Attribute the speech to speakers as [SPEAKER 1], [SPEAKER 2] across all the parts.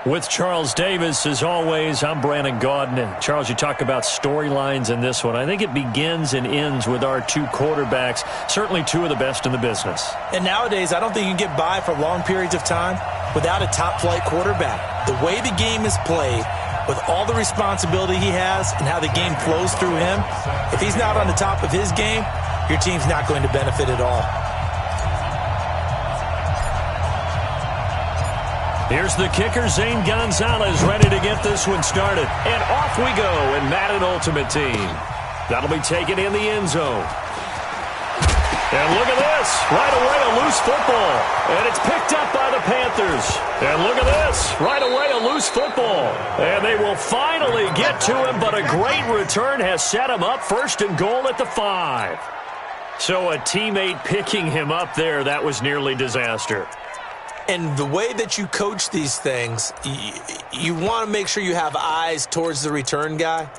[SPEAKER 1] With Charles Davis, as always, I'm Brandon Gaudin. And Charles, you talk about storylines in this one. I think it begins and ends with our two quarterbacks, certainly two of the best in the business.
[SPEAKER 2] And nowadays, I don't think you can get by for long periods of time without a top-flight quarterback. The way the game is played, with all the responsibility he has and how the game flows through him, if he's not on the top of his game, your team's not going to benefit at all.
[SPEAKER 1] Here's the kicker, Zane Gonzalez, ready to get this one started. And off we go in Madden Ultimate Team. That'll be taken in the end zone. And look at this. Right away, a loose football. And it's picked up by the Panthers. And look at this. Right away, a loose football. And they will finally get to him, but a great return has set him up first and goal at the 5. So a teammate picking him up there, that was nearly disaster.
[SPEAKER 2] And the way that you coach these things, you want to make sure you have eyes towards the return guy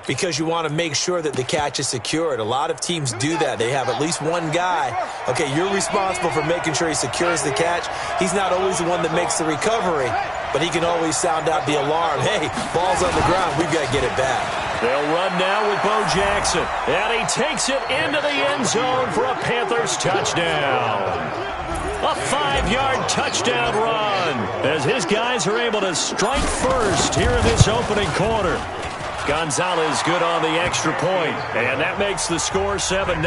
[SPEAKER 2] because you want to make sure that the catch is secured. A lot of teams do that. They have at least one guy. Okay, you're responsible for making sure he secures the catch. He's not always the one that makes the recovery, but he can always sound out the alarm. Hey, ball's on the ground. We've got to get it back.
[SPEAKER 1] They'll run now with Bo Jackson. And he takes it into the end zone for a Panthers touchdown. A 5-yard touchdown run as his guys are able to strike first here in this opening quarter. Gonzalez good on the extra point, and that makes the score 7-0.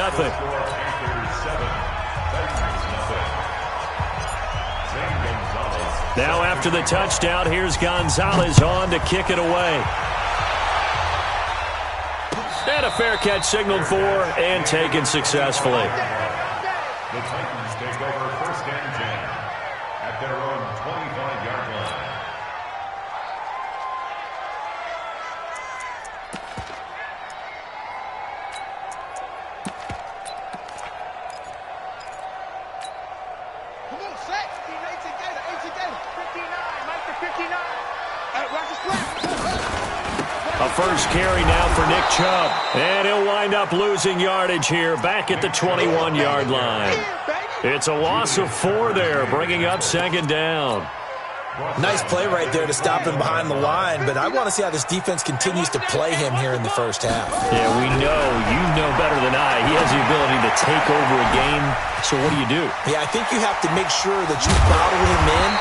[SPEAKER 1] Now after the touchdown, here's Gonzalez on to kick it away. And a fair catch signaled for and taken successfully.
[SPEAKER 3] The Titans take over first and 10 at their own 25-yard line.
[SPEAKER 4] Come on, set. 18 again. 59, Mike to 59. Watch the slap.
[SPEAKER 1] A first carry now for Nick Chubb. And he'll wind up losing yardage here back at the 21-yard line. It's a loss of 4 there, bringing up second down.
[SPEAKER 2] Nice play right there to stop him behind the line, but I want to see how this defense continues to play him here in the first half.
[SPEAKER 1] Yeah, we know. You know better than I. He has the ability to take over a game. So what do?
[SPEAKER 2] Yeah, I think you have to make sure that you bottle him in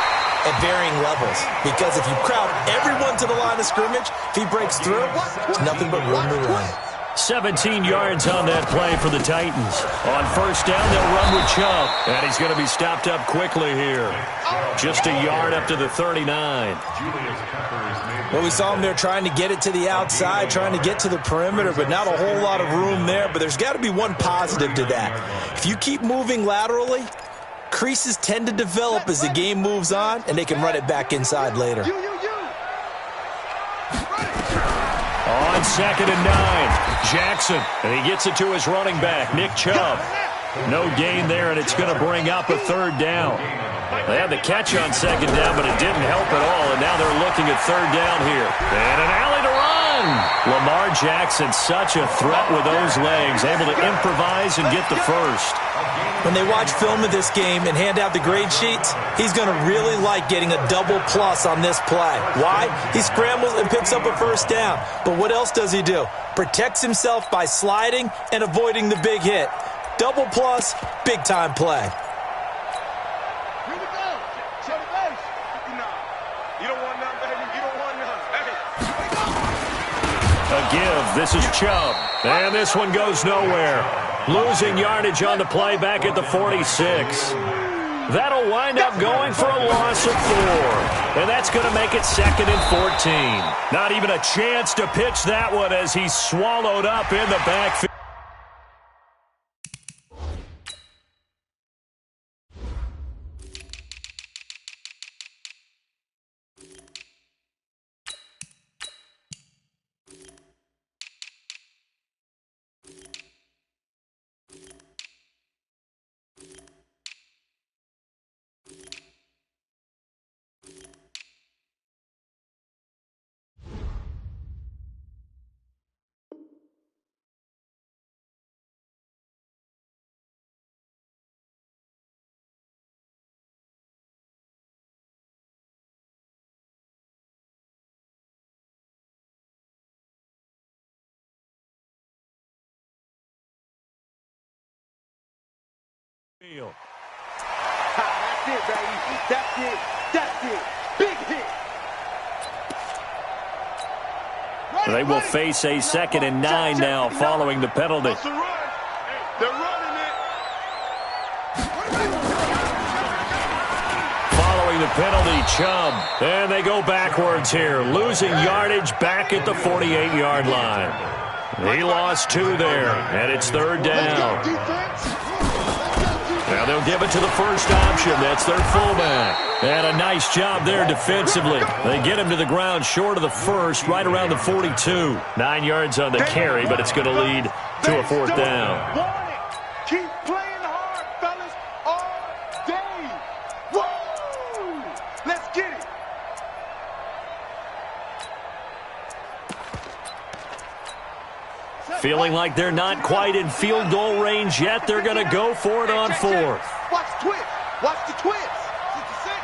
[SPEAKER 2] at varying levels, because if you crowd everyone to the line of scrimmage, if he breaks through, it's nothing but room to run.
[SPEAKER 1] 17 yards on that play for the Titans. On first down, they'll run with Chubb, and he's going to be stopped up quickly here. Just a yard up to the 39.
[SPEAKER 2] Well, we saw him there trying to get it to the outside, trying to get to the perimeter, but not a whole lot of room there. But there's got to be one positive to that. If you keep moving laterally, creases tend to develop as the game moves on, and they can run it back inside later.
[SPEAKER 1] On second and 9, Jackson, and he gets it to his running back, Nick Chubb. No gain there, and it's going to bring up a third down. They had the catch on second down, but it didn't help at all, and now they're looking at third down here. And an alley to run. Lamar Jackson, such a threat with those legs, able to improvise and get the first.
[SPEAKER 2] When they watch film of this game and hand out the grade sheets, he's going to really like getting a double plus on this play. Why? He scrambles and picks up a first down. But what else does he do? Protects himself by sliding and avoiding the big hit. Double plus, big-time play.
[SPEAKER 4] Here we go. Show the base. 59. You don't want none, baby. You don't want none. Hey.
[SPEAKER 1] A give. This is Chubb. And this one goes nowhere. Losing yardage on the play back at the 46. That'll wind up going for a loss of 4. And that's going to make it second and 14. Not even a chance to pitch that one as he's swallowed up in the backfield.
[SPEAKER 4] That's it, baby. That's it. That's it. Big hit.
[SPEAKER 1] They will face a 2nd and 9 now following the penalty.
[SPEAKER 4] That's a run. They're running it.
[SPEAKER 1] Following the penalty, Chubb. And they go backwards here, losing yardage back at the 48-yard line. He lost 2 there, and it's 3rd down. Now they'll give it to the first option. That's their fullback. And a nice job there defensively. They get him to the ground short of the first, right around the 42. 9 yards on the carry, but it's going to lead to a 4th down.
[SPEAKER 4] Keep playing hard, fellas, all day. Woo! Let's get it.
[SPEAKER 1] Feeling like they're not quite in field goal range yet. They're going to go for it on 4th.
[SPEAKER 4] Watch the twist. Watch the twist. 66.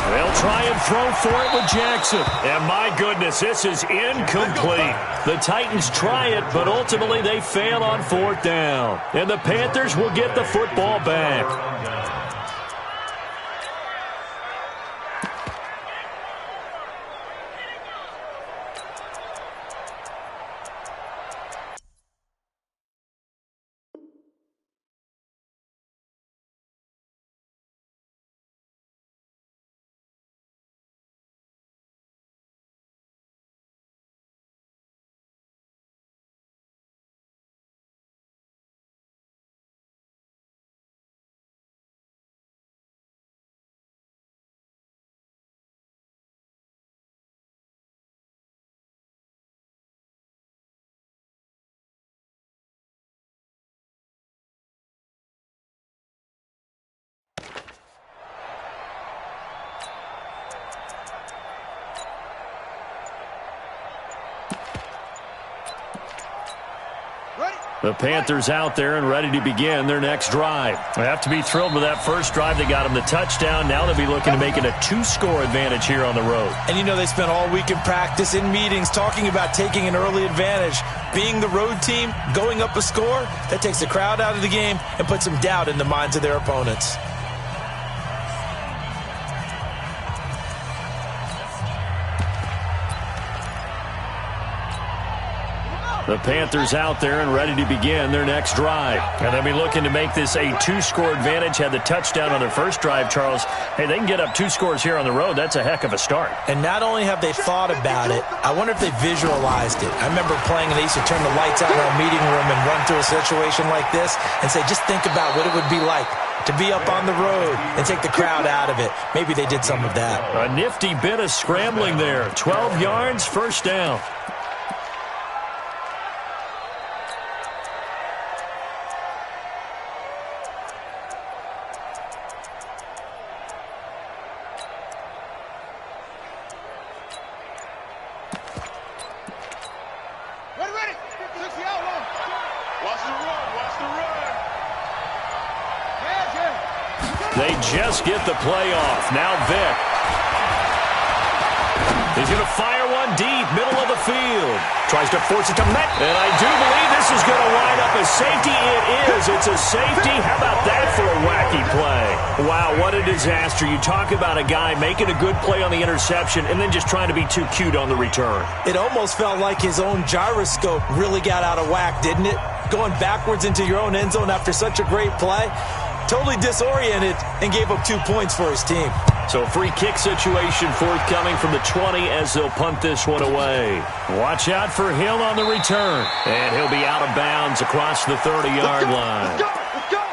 [SPEAKER 1] They'll try and throw for it with Jackson. And my goodness, this is incomplete. The Titans try it, but ultimately they fail on 4th down. And the Panthers will get the football back. The Panthers out there and ready to begin their next drive. They have to be thrilled with that first drive. They got them the touchdown. Now they'll be looking to make it a 2-score advantage here on the road.
[SPEAKER 2] And you know they spent all week in practice, in meetings, talking about taking an early advantage. Being the road team, going up a score, that takes the crowd out of the game and puts some doubt in the minds of their opponents.
[SPEAKER 1] The Panthers out there and ready to begin their next drive. And they'll be looking to make this a 2-score advantage. Had the touchdown on their first drive, Charles. Hey, they can get up 2 scores here on the road. That's a heck of a start.
[SPEAKER 2] And not only have they thought about it, I wonder if they visualized it. I remember playing and they used to turn the lights out in our meeting room and run through a situation like this and say, just think about what it would be like to be up on the road and take the crowd out of it. Maybe they did some of that.
[SPEAKER 1] A nifty bit of scrambling there. 12 yards, first down. They just get the play off. Now Vick. He's going to fire one deep, middle of the field. Tries to force it to Met. And I do believe this is going to wind up as safety. It is. It's a safety. How about that for a wacky play? Wow, what a disaster. You talk about a guy making a good play on the interception and then just trying to be too cute on the return.
[SPEAKER 2] It almost felt like his own gyroscope really got out of whack, didn't it? Going backwards into your own end zone after such a great play. Totally disoriented and gave up 2 points for his team.
[SPEAKER 1] So free kick situation forthcoming from the 20 as they'll punt this one away. Watch out for Hill on the return. And he'll be out of bounds across the 30-yard line.
[SPEAKER 4] Let's go. Let's go.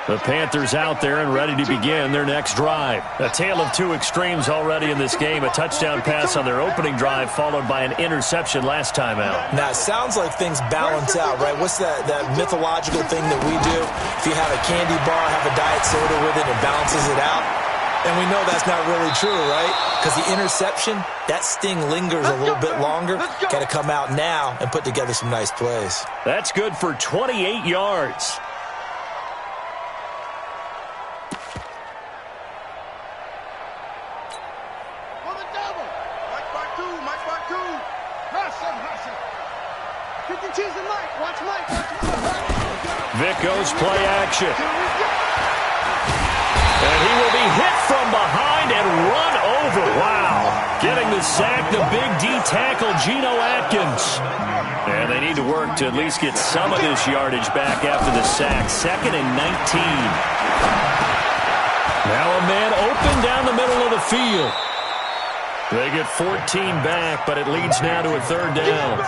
[SPEAKER 1] The Panthers out there and ready to begin their next drive. A tale of 2 extremes already in this game. A touchdown pass on their opening drive followed by an interception last time out.
[SPEAKER 2] Now, it sounds like things balance out, right? What's that mythological thing that we do? If you have a candy bar, have a diet soda with it, it balances it out. And we know that's not really true, right? Because the interception, that sting lingers a little bit longer. Got to come out now and put together some nice plays.
[SPEAKER 1] That's good for 28 yards.
[SPEAKER 4] Mike spot two. Hustle. You can tease the Mike. Watch Mike.
[SPEAKER 1] Vic goes play action. And he will be hit from behind and run over. Wow. Getting the sack, the big D tackle, Geno Atkins. And they need to work to at least get some of this yardage back after the sack. 2nd and 19. Now a man open down the middle of the field. They get 14 back, but it leads now to a 3rd down.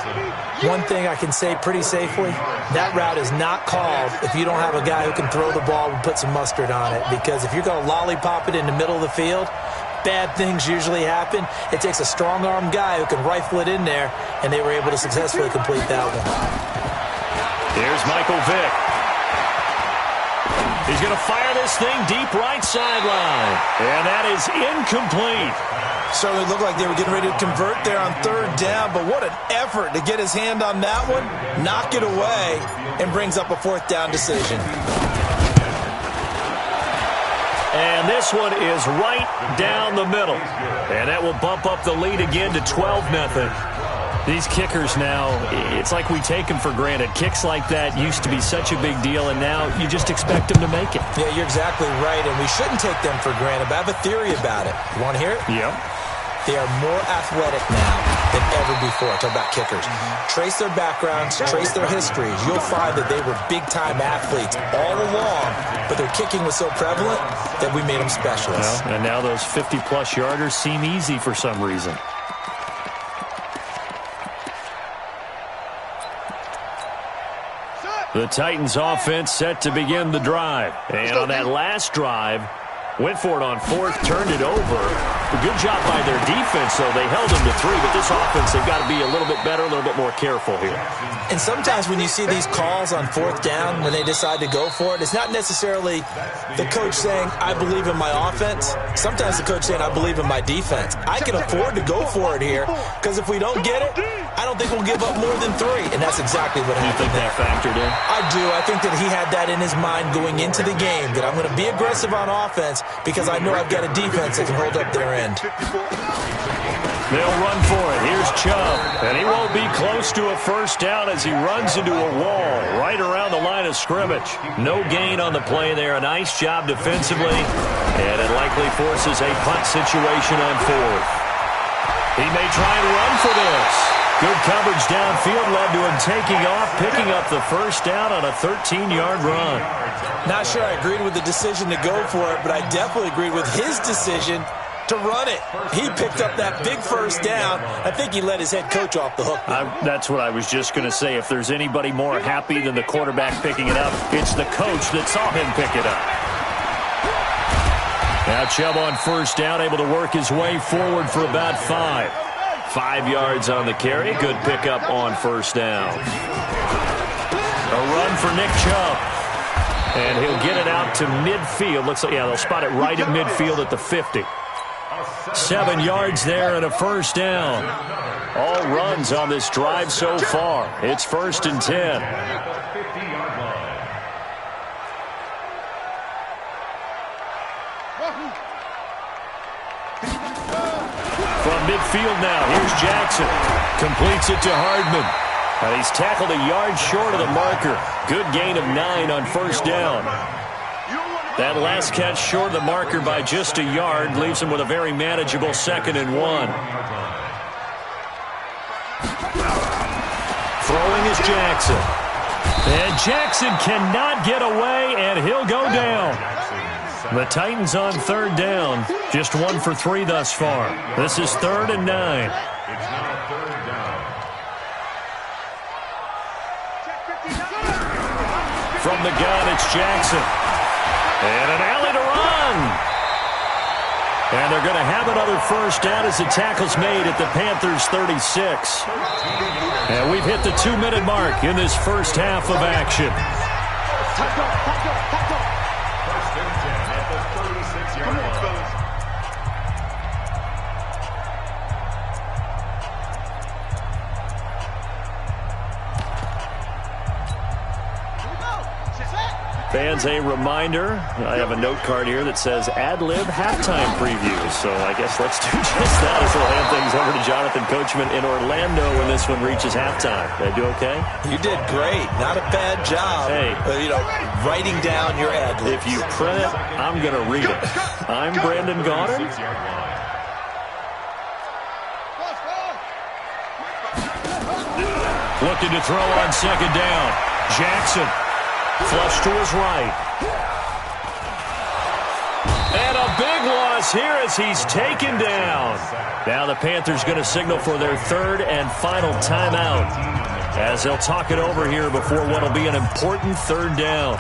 [SPEAKER 2] One thing I can say pretty safely, that route is not called if you don't have a guy who can throw the ball and put some mustard on it. Because if you're going to lollipop it in the middle of the field, bad things usually happen. It takes a strong-arm guy who can rifle it in there, and they were able to successfully complete that one.
[SPEAKER 1] Here's Michael Vick. He's going to fire this thing deep right sideline. And that is incomplete.
[SPEAKER 2] Certainly looked like they were getting ready to convert there on 3rd down, but what an effort to get his hand on that one, knock it away, and brings up a 4th down decision.
[SPEAKER 1] And this one is right down the middle. And that will bump up the lead again to 12-0. These kickers now, it's like we take them for granted. Kicks like that used to be such a big deal, and now you just expect them to make it.
[SPEAKER 2] Yeah, you're exactly right, and we shouldn't take them for granted, but I have a theory about it. You want to hear it?
[SPEAKER 1] Yep.
[SPEAKER 2] They are more athletic now than ever before. Talk about kickers. Trace their backgrounds, trace their histories. You'll find that they were big-time athletes all along, but their kicking was so prevalent that we made them specialists.
[SPEAKER 1] Well, and now those 50-plus yarders seem easy for some reason. The Titans offense set to begin the drive. And on that last drive, went for it on 4th, turned it over. A good job by their defense, though. They held them to 3, but this offense, they've got to be a little bit better, a little bit more careful here.
[SPEAKER 2] And sometimes when you see these calls on 4th down, when they decide to go for it, it's not necessarily the coach saying, I believe in my offense. Sometimes the coach saying, I believe in my defense. I can afford to go for it here, because if we don't get it, I don't think we'll give up more than 3. And that's exactly what happened there.
[SPEAKER 1] You think that factored in?
[SPEAKER 2] I do. I think that he had that in his mind going into the game, that I'm going to be aggressive on offense because I know I've got a defense that can hold up their end.
[SPEAKER 1] They'll run for it. Here's Chubb. And he won't be close to a 1st down as he runs into a wall right around the line of scrimmage. No gain on the play there. A nice job defensively. And it likely forces a punt situation on 4th. He may try and run for this. Good coverage downfield led to him taking off, picking up the 1st down on a 13-yard run.
[SPEAKER 2] Not sure I agreed with the decision to go for it, but I definitely agreed with his decision to run it. He picked up that big 1st down. I think he let his head coach off the hook.
[SPEAKER 1] That's what I was just going to say. If there's anybody more happy than the quarterback picking it up, it's the coach that saw him pick it up. Now Chubb on 1st down, able to work his way forward for about 5. 5 yards on the carry. Good pickup on 1st down. A run for Nick Chubb. And he'll get it out to midfield. Looks like, yeah, they'll spot it right at midfield at the 50. 7 yards there and a 1st down. All runs on this drive so far. It's 1st and 10. From midfield now, here's Jackson. Completes it to Hardman. And he's tackled a yard short of the marker. Good gain of 9 on 1st down. That last catch short of the marker by just a yard leaves him with a very manageable 2nd and 1. Throwing is Jackson. And Jackson cannot get away, and he'll go down. The Titans on 3rd down. Just 1 for 3 thus far. This is 3rd and 9. From the gun, it's Jackson. And an alley to run. And they're going to have another 1st down as the tackle's made at the Panthers' 36. And we've hit the 2-minute mark in this first half of action. Fans, a reminder, I have a note card here that says ad-lib halftime preview. So I guess let's do just that as we'll hand things over to Jonathan Coachman in Orlando when this one reaches halftime. Did I do okay?
[SPEAKER 2] You did great. Not a bad job.
[SPEAKER 1] Hey.
[SPEAKER 2] Writing down your ad-libs.
[SPEAKER 1] If you print it, I'm going to read it. I'm Brandon Gaudin. Looking to throw on second down. Jackson. Flush to his right. And a big loss here as he's taken down. Now the Panthers going to signal for their third and final timeout as they'll talk it over here before what will be an important third down.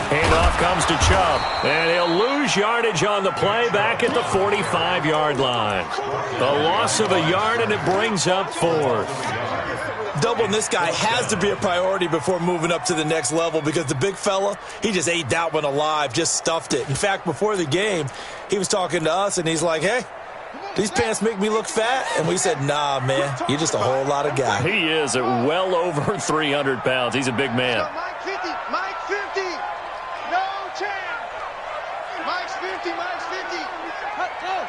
[SPEAKER 1] Handoff comes to Chubb, and he'll lose yardage on the play back at the 45-yard line. The loss of a yard, and it brings up fourth.
[SPEAKER 2] Doubling this guy has to be a priority before moving up to the next level because the big fella, he just ate that one alive, just stuffed it. In fact, before the game, he was talking to us, and he's like, hey, these pants make me look fat? And we said, nah, man, you're just a whole lot of guy.
[SPEAKER 1] He is at well over 300 pounds. He's a big man.
[SPEAKER 4] Mike 50, Mike 50. No chance. Mike's 50, Mike's 50. Go.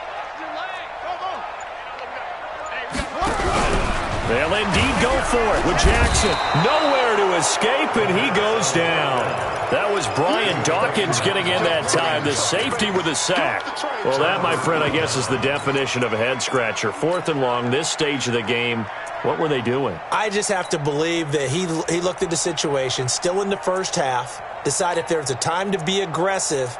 [SPEAKER 1] They'll indeed go for it with Jackson. Nowhere to escape, and he goes down. That was Brian Dawkins getting in that time. The safety with a sack. Well, that, my friend, I guess is the definition of a head-scratcher. Fourth and long, this stage of the game. What were they doing?
[SPEAKER 2] I just have to believe that he looked at the situation, still in the first half, decided if there's a time to be aggressive,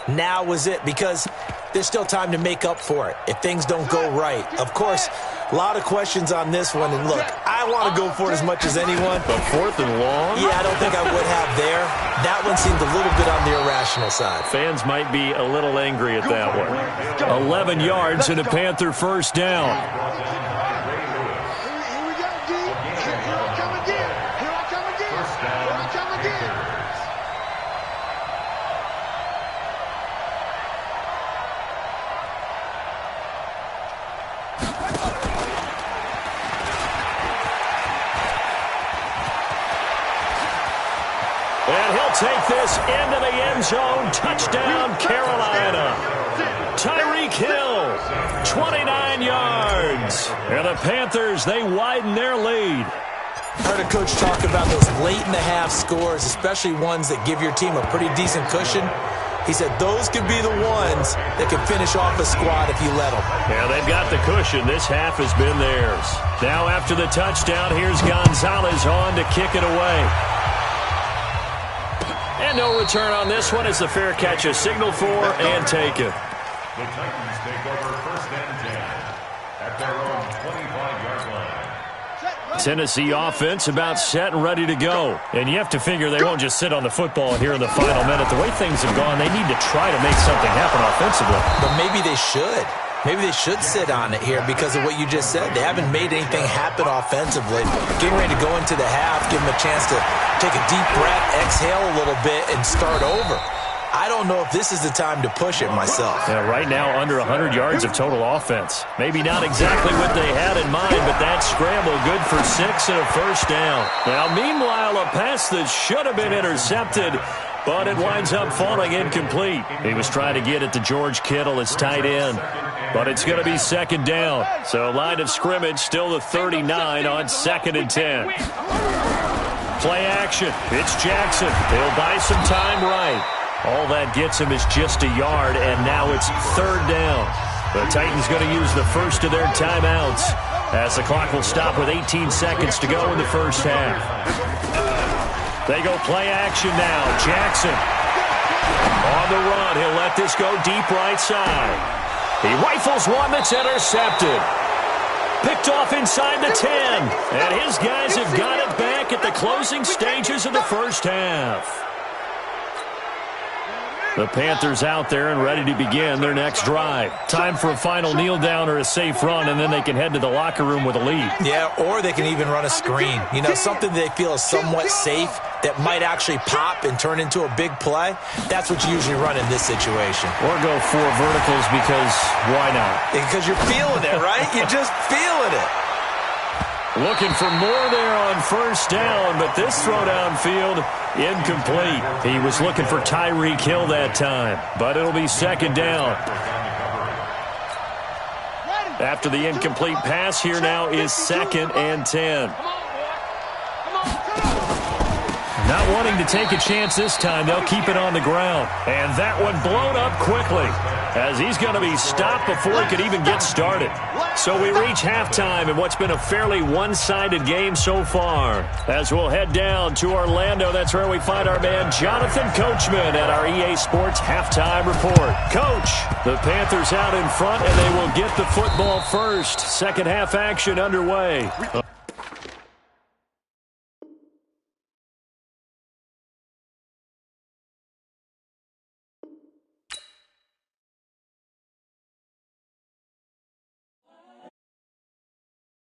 [SPEAKER 2] now was it, because there's still time to make up for it if things don't go right. Of course, a lot of questions on this one, and look, I want to go for it as much as anyone.
[SPEAKER 1] But fourth and long?
[SPEAKER 2] Yeah, I don't think I would have there. That one seemed a little bit on the irrational side.
[SPEAKER 1] Fans might be a little angry at that one. 11 yards and a Panther first down.
[SPEAKER 4] Here we go, D. Here I come again. Here I come again. Here I come again.
[SPEAKER 1] And he'll take this into the end zone. Touchdown, Carolina. Tyreek Hill, 29 yards. And the Panthers, they widen their lead.
[SPEAKER 2] Heard a coach talk about those late-in-the-half scores, especially ones that give your team a pretty decent cushion. He said those could be the ones that could finish off a squad if you let them.
[SPEAKER 1] Yeah, they've got the cushion. This half has been theirs. Now after the touchdown, here's Gonzalez on to kick it away. And no return on this one as the fair catch is signaled for and taken.
[SPEAKER 3] The Titans take over first and 10 at their own 25-yard line.
[SPEAKER 1] Tennessee offense about set and ready to go. And you have to figure they won't just sit on the football here in the final minute. The way things have gone, they need to try to make something happen offensively.
[SPEAKER 2] But maybe they should. Maybe they should sit on it here because of what you just said. They haven't made anything happen offensively. Getting ready to go into the half, give them a chance to take a deep breath, exhale a little bit, and start over. I don't know if this is the time to push it myself.
[SPEAKER 1] Yeah, right now under 100 yards of total offense. Maybe not exactly what they had in mind, but that scramble good for 6 and a first down. Now, meanwhile, a pass that should have been intercepted, but it winds up falling incomplete. He was trying to get it to George Kittle, his tight end. But it's going to be second down. So line of scrimmage still the 39 on 2nd and 10. Play action. It's Jackson. He'll buy some time right. All that gets him is just a yard, and now it's third down. The Titans going to use the first of their timeouts as the clock will stop with 18 seconds to go in the first half. They go play action now. Jackson on the run. He'll let this go deep right side. He rifles one that's intercepted. Picked off inside the 10. And his guys have got it back at the closing stages of the first half. The Panthers out there and ready to begin their next drive. Time for a final kneel down or a safe run, and then they can head to the locker room with a lead.
[SPEAKER 2] Yeah, or they can even run a screen. You know, something they feel is somewhat safe that might actually pop and turn into a big play. That's what you usually run in this situation.
[SPEAKER 1] Or go 4 verticals because why not?
[SPEAKER 2] Because you're feeling it, right? You're just feeling it.
[SPEAKER 1] Looking for more there on first down, but this throw downfield, incomplete. He was looking for Tyreek Hill that time, but it'll be second down. After the incomplete pass, here now is 2nd and 10. Not wanting to take a chance this time, they'll keep it on the ground. And that one blown up quickly as he's going to be stopped before he could even get started. So we reach halftime in what's been a fairly one-sided game so far. As we'll head down to Orlando, that's where we find our man Jonathan Coachman at our EA Sports Halftime Report. Coach, the Panthers out in front, and they will get the football first. Second half action underway.